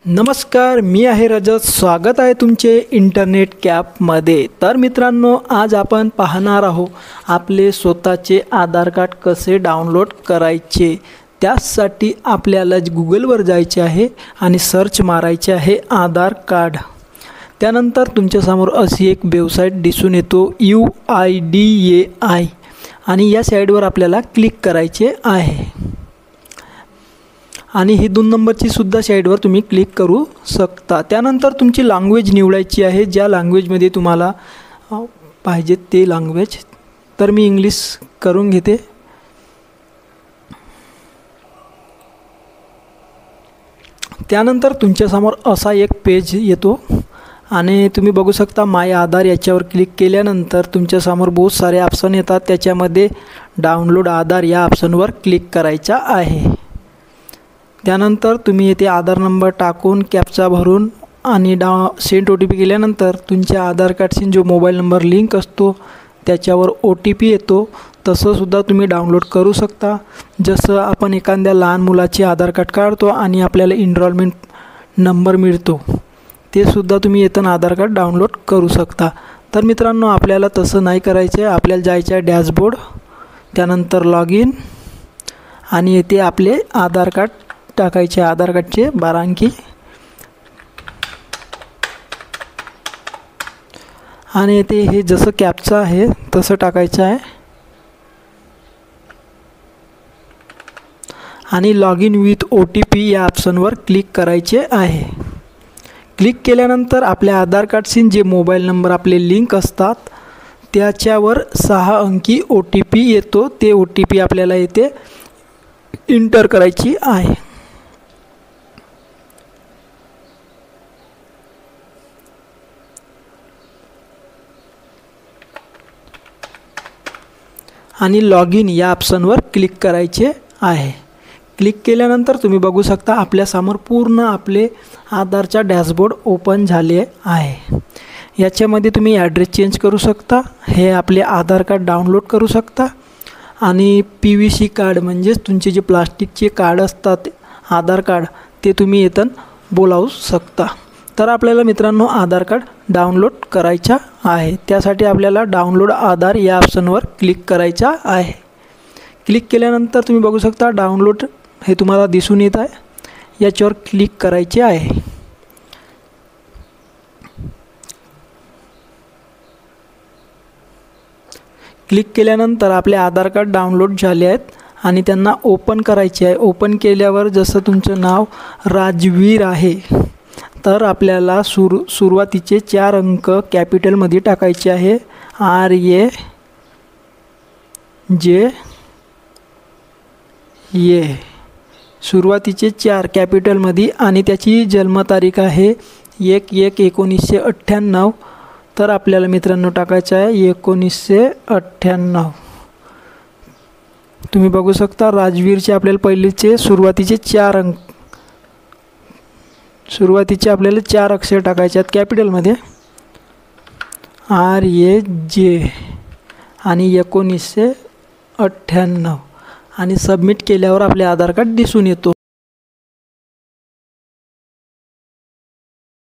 नमस्कार, मी आहे रजत. स्वागत आहे तुमचे इंटरनेट कॅपमध्ये. तर मित्रांनो, आज आपण पाहणार आहोत आपले स्वतःचे आधार कार्ड कसे डाउनलोड करायचे. त्यासाठी आपल्याला गुगलवर जायचे आहे आणि सर्च मारायचे आहे आधार कार्ड. त्यानंतर तुमच्यासमोर अशी एक वेबसाईट दिसून येतो UIDAI आणि या साईडवर आपल्याला क्लिक करायचे आहे. आणि ही 2 नंबरची सुद्धा साईडवर तुम्ही क्लिक करू शकता. त्यानंतर तुमची लँग्वेज निवडायची आहे, ज्या लँग्वेजमध्ये तुम्हाला पाहिजे ते लँग्वेज. तर मी इंग्लिश करून घेते. त्यानंतर तुमच्यासमोर असा एक पेज येतो आणि तुम्ही बघू शकता माय आधार. याच्यावर क्लिक केल्यानंतर तुमच्यासमोर बहुत सारे ऑप्शन येतात. त्याच्यामध्ये डाउनलोड आधार या ऑप्शनवर क्लिक करायचा आहे. त्यानंतर तुम्ही येथे आधार नंबर टाकून कॅप्चा भरून आणि सेंड OTP केल्यानंतर तुमच्या आधार कार्डशी जो मोबाईल नंबर लिंक असतो त्याच्यावर OTP येतो. तसंसुद्धा तुम्ही डाउनलोड करू शकता. जसं आपण एखाद्या लहान मुलाचे आधार कार्ड काढतो आणि आपल्याला इनरोलमेंट नंबर मिळतो, ते सुद्धा तुम्ही येताना आधार कार्ड डाउनलोड करू शकता. तर मित्रांनो, आपल्याला तसं नाही करायचं आहे. आपल्याला जायचं आहे डॅशबोर्ड, त्यानंतर लॉग इन आणि येथे आपले आधार कार्ड टाकायचे. आधार कार्डचे 12 अंकी आणि येथे हे जसं कॅप्चा आहे तसं टाकायचं आहे आणि लॉग इन विथ OTP या ऑप्शनवर क्लिक करायचे आहे. क्लिक केल्यानंतर आपल्या आधार कार्डशी जे मोबाईल नंबर आपले लिंक असतात त्याच्यावर 6 अंकी OTP येतो. ते OTP आपल्याला इथे इंटर करायची आहे. आणि लॉग इन या ऑप्शनवर क्लिक करायचे आहे. क्लिक केल्यानंतर तुम्ही बघू शकता आपल्यासमोर पूर्ण आपले आधारचा डॅशबोर्ड ओपन झाले आहे. याच्यामध्ये तुम्ही ॲड्रेस चेंज करू शकता, हे आपले आधार कार्ड डाउनलोड करू शकता आणि PVC कार्ड म्हणजेच तुमचे जे प्लास्टिकचे कार्ड असतात आधार कार्ड, ते तुम्ही येतान बोलावू शकता. तर आपल्याला मित्रांनो आधार कार्ड डाउनलोड करायचा आहे. त्यासाठी आपल्याला डाउनलोड आधार या ऑप्शनवर क्लिक करायचा आहे. क्लिक केल्यानंतर तुम्ही बघू शकता डाउनलोड हे तुम्हाला दिसून येत आहे. याच्यावर क्लिक करायचे आहे. क्लिक केल्यानंतर आपले आधार कार्ड डाउनलोड झाले आहेत आणि त्यांना ओपन करायचे आहे. ओपन केल्यावर जसं तुमचं नाव राजवीर आहे तर आपल्याला सुरुवातीचे 4 अंक कॅपिटलमध्ये टाकायचे आहे. RAJE सुरुवातीचे 4 कॅपिटलमध्ये आणि त्याची जन्मतारीख आहे 1/1/1998. तर आपल्याला मित्रांनो टाकायचं आहे 1998. तुम्ही बघू शकता राजवीरचे आपल्याला पहिलेचे सुरुवातीचे 4 अंक, सुरुवातीचे आपल्याला 4 अक्षर टाकायचे आहेत कॅपिटलमध्ये. RAJ आणि 1998 आणि सबमिट केल्यावर आपले आधार कार्ड दिसून येतो.